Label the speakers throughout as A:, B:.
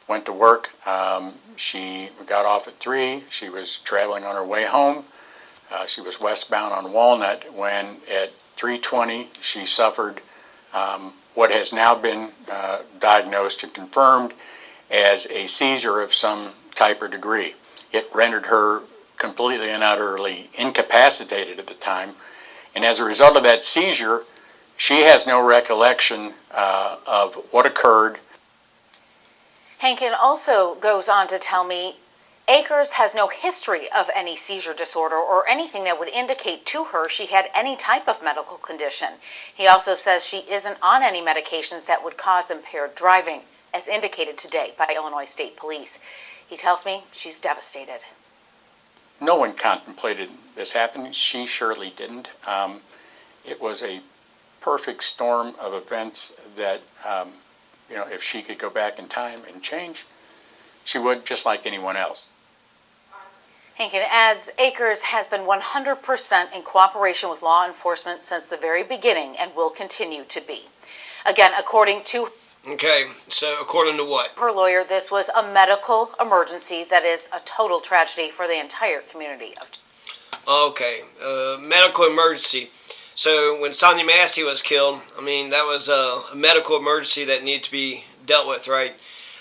A: went to work. She got off at 3. She was traveling on her way home. She was westbound on Walnut when at 3:20 she suffered what has now been diagnosed and confirmed as a seizure of some type or degree. It rendered her completely and utterly incapacitated at the time, and as a result of that seizure, she has no recollection of what occurred.
B: Hankin also goes on to tell me Akers has no history of any seizure disorder or anything that would indicate to her she had any type of medical condition. He also says she isn't on any medications that would cause impaired driving, as indicated today by Illinois State Police. He tells me she's devastated.
A: No one contemplated this happening. She surely didn't. It was a perfect storm of events that, if she could go back in time and change, she would, just like anyone else.
B: Hankin adds Akers has been 100% in cooperation with law enforcement since the very beginning and will continue to be. Again, according to...
C: Okay, so according to what?
B: Her lawyer, this was a medical emergency that is a total tragedy for the entire community.
C: Okay, medical emergency. So when Sonia Massey was killed, that was a medical emergency that needed to be dealt with, right?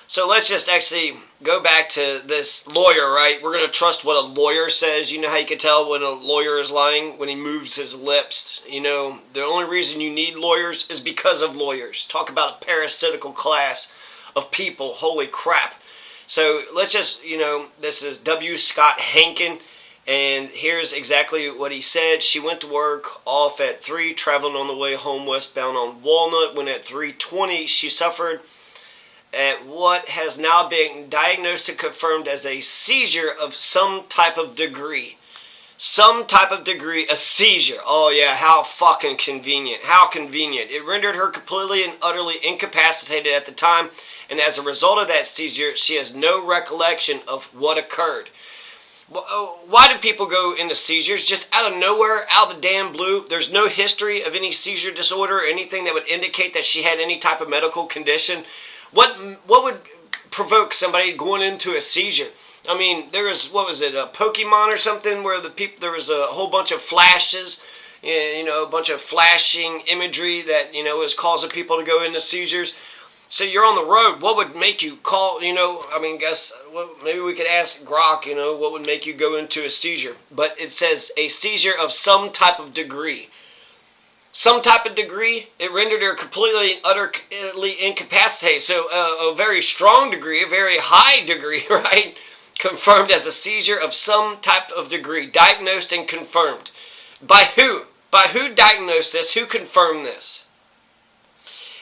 C: So let's just actually go back to this lawyer, right? We're going to trust what a lawyer says. You know how you can tell when a lawyer is lying? When he moves his lips. The only reason you need lawyers is because of lawyers. Talk about a parasitical class of people. Holy crap. So let's just, this is W. Scott Hankin. And here's exactly what he said. She went to work off at 3, traveling on the way home westbound on Walnut, when at 3:20 she suffered at what has now been diagnosed and confirmed as a seizure of some type of degree. Some type of degree, a seizure. Oh yeah, how fucking convenient. How convenient. It rendered her completely and utterly incapacitated at the time, and as a result of that seizure, she has no recollection of what occurred. Why do people go into seizures? Just out of nowhere, out of the damn blue. There's no history of any seizure disorder or anything that would indicate that she had any type of medical condition. What would provoke somebody going into a seizure? There was, what was it, a Pokemon or something, where there was a whole bunch of flashes, a bunch of flashing imagery that, was causing people to go into seizures. So you're on the road. What would make you call, maybe we could ask Grok, what would make you go into a seizure? But it says a seizure of some type of degree. Some type of degree, it rendered her completely and utterly incapacitated. So a very strong degree, a very high degree, right? Confirmed as a seizure of some type of degree. Diagnosed and confirmed. By who? By who diagnosed this? Who confirmed this?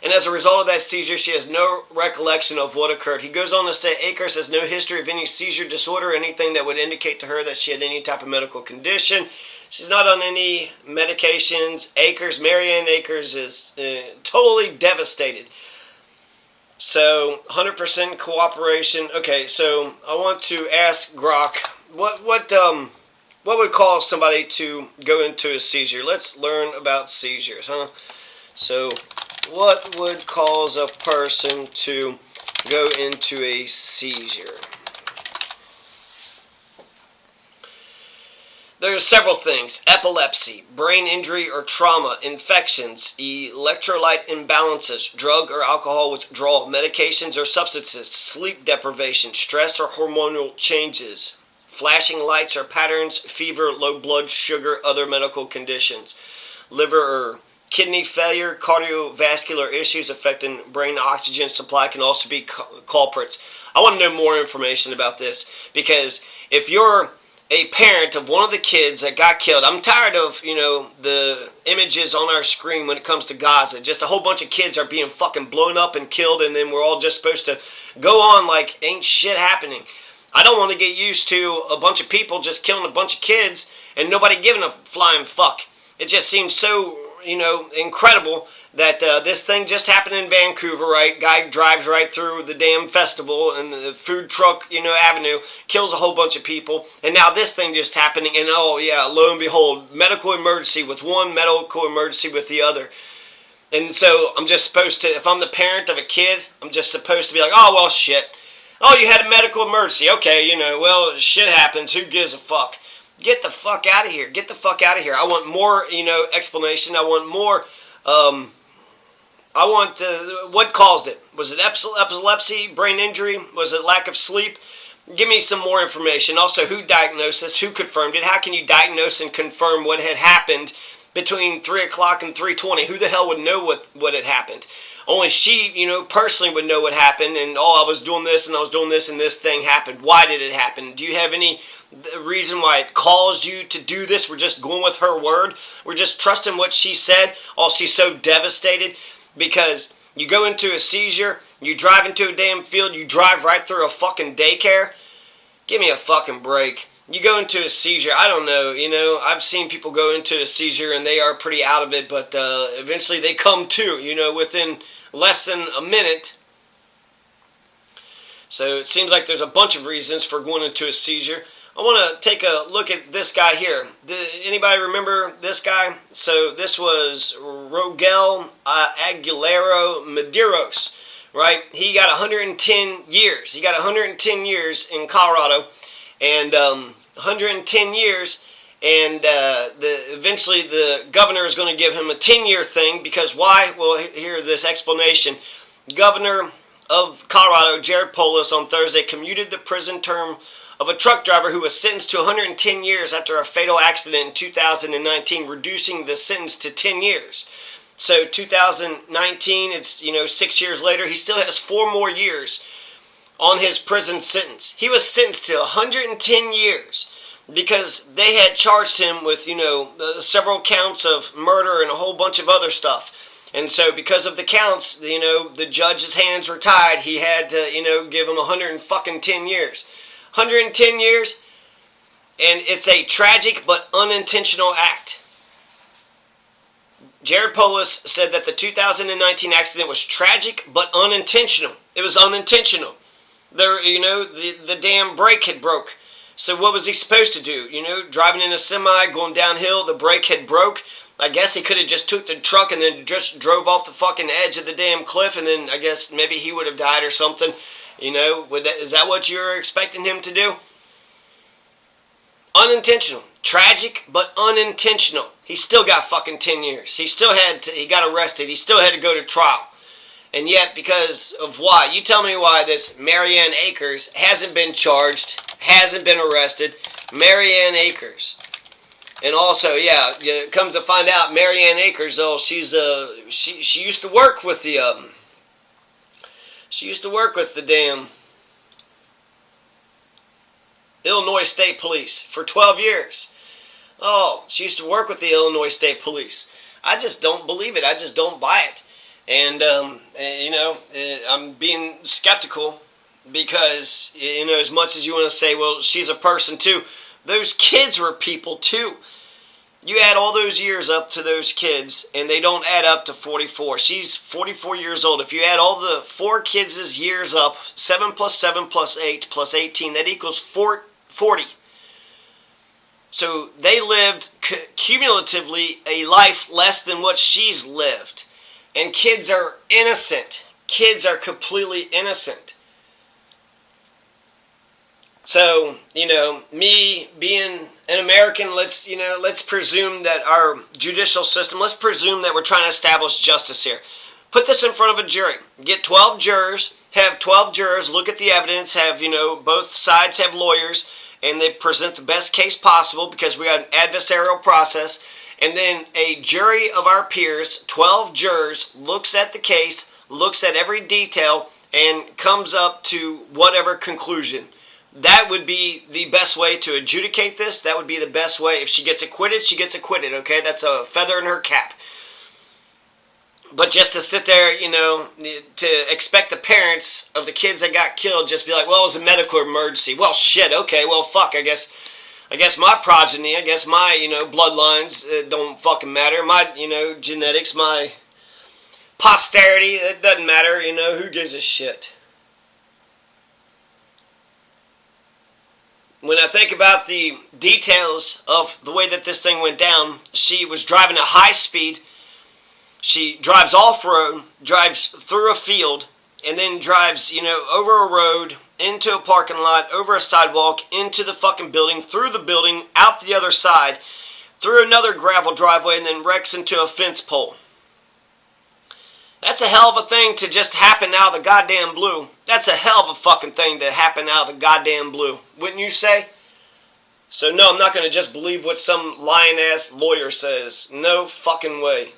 C: And as a result of that seizure, she has no recollection of what occurred. He goes on to say Akers has no history of any seizure disorder or anything that would indicate to her that she had any type of medical condition. She's not on any medications. Marianne Akers is totally devastated. So 100% cooperation. Okay, so I want to ask Grok, what would cause somebody to go into a seizure? Let's learn about seizures, huh? So what would cause a person to go into a seizure? There are several things. Epilepsy, brain injury or trauma, infections, electrolyte imbalances, drug or alcohol withdrawal, medications or substances, sleep deprivation, stress or hormonal changes, flashing lights or patterns, fever, low blood sugar, other medical conditions, liver or kidney failure, cardiovascular issues affecting brain oxygen supply can also be culprits. I want to know more information about this, because if you're a parent of one of the kids that got killed, I'm tired of, the images on our screen when it comes to Gaza. Just a whole bunch of kids are being fucking blown up and killed, and then we're all just supposed to go on like ain't shit happening. I don't want to get used to a bunch of people just killing a bunch of kids and nobody giving a flying fuck. It just seems so, incredible that this thing just happened in Vancouver, right? Guy drives right through the damn festival and the food truck, avenue, kills a whole bunch of people, and now this thing just happening, and oh yeah, lo and behold, medical emergency with one, medical emergency with the other. And so I'm just supposed to, if I'm the parent of a kid, I'm just supposed to be like, oh well shit, Oh, you had a medical emergency. Okay, well, shit happens. Who gives a fuck? Get the fuck out of here. Get the fuck out of here. I want more, explanation. I want more, I want what caused it. Was it epilepsy, brain injury? Was it lack of sleep? Give me some more information. Also, who diagnosed this? Who confirmed it? How can you diagnose and confirm what had happened between 3 o'clock and 3:20? Who the hell would know what had happened? Only she, personally would know what happened, and I was doing this and I was doing this and this thing happened. Why did it happen? Do you have any reason why it caused you to do this? We're just going with her word. We're just trusting what she said. She's so devastated because you go into a seizure, you drive into a damn field, you drive right through a fucking daycare. Give me a fucking break. You go into a seizure, I don't know, I've seen people go into a seizure and they are pretty out of it, but eventually they come to, within less than a minute. So it seems like there's a bunch of reasons for going into a seizure. I want to take a look at this guy here. Anybody remember this guy? So this was Rogel Aguilera Medeiros, right? He got 110 years. He got 110 years in Colorado, and 110 years, and eventually the governor is going to give him a 10-year thing, because why? Well, hear this explanation. Governor of Colorado, Jared Polis, on Thursday commuted the prison term of a truck driver who was sentenced to 110 years after a fatal accident in 2019, reducing the sentence to 10 years. So 2019, it's 6 years later, he still has 4 more years on his prison sentence. He was sentenced to 110 years because they had charged him with, several counts of murder and a whole bunch of other stuff. And so because of the counts, the judge's hands were tied. He had to, give him 110 years. 110 years, and it's a tragic but unintentional act. Jared Polis said that the 2019 accident was tragic but unintentional. It was unintentional. The damn brake had broke. So what was he supposed to do? Driving in a semi, going downhill, the brake had broke. I guess he could have just took the truck and then just drove off the fucking edge of the damn cliff, and then I guess maybe he would have died or something. Is that what you're expecting him to do? Unintentional. Tragic, but unintentional. He still got fucking 10 years. He got arrested. He still had to go to trial. And yet, because of why? You tell me why this Marianne Akers hasn't been charged, hasn't been arrested. Marianne Akers. And also, comes to find out, Marianne Akers, she used to work with the, damn Illinois State Police for 12 years. Oh, she used to work with the Illinois State Police. I just don't believe it. I just don't buy it. And, I'm being skeptical because, as much as you want to say, well, she's a person too, those kids were people too. You add all those years up to those kids, and they don't add up to 44. She's 44 years old. If you add all the 4 kids' years up, 7 plus 7 plus 8 plus 18, that equals 40. So they lived cumulatively a life less than what she's lived. And kids are innocent. Kids are completely innocent. So, me being an American, let's presume that our judicial system, let's presume that we're trying to establish justice here. Put this in front of a jury. Get 12 jurors, have 12 jurors look at the evidence, have, both sides have lawyers, and they present the best case possible because we got an adversarial process. And then a jury of our peers, 12 jurors, looks at the case, looks at every detail, and comes up to whatever conclusion. That would be the best way to adjudicate this. That would be the best way. If she gets acquitted, she gets acquitted, okay? That's a feather in her cap. But just to sit there, to expect the parents of the kids that got killed just be like, well, it was a medical emergency. Well, shit, okay, well, fuck, I guess my progeny, I guess my, bloodlines don't fucking matter. My, genetics, my posterity, it doesn't matter, who gives a shit? When I think about the details of the way that this thing went down, she was driving at high speed. She drives off-road, drives through a field, and then drives, over a road, into a parking lot, over a sidewalk, into the fucking building, through the building, out the other side, through another gravel driveway, and then wrecks into a fence pole. That's a hell of a thing to just happen out of the goddamn blue. That's a hell of a fucking thing to happen out of the goddamn blue. Wouldn't you say? So no, I'm not going to just believe what some lying-ass lawyer says. No fucking way.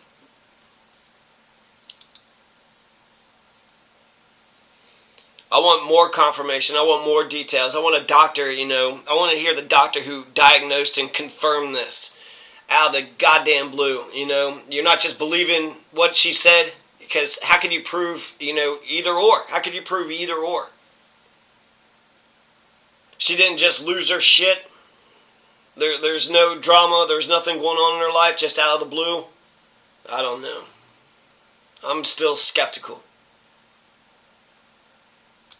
C: I want more confirmation. I want more details. I want a doctor, I want to hear the doctor who diagnosed and confirmed this out of the goddamn blue, You're not just believing what she said, because how can you prove, either or? How can you prove either or? She didn't just lose her shit. There's no drama. There's nothing going on in her life just out of the blue. I don't know. I'm still skeptical.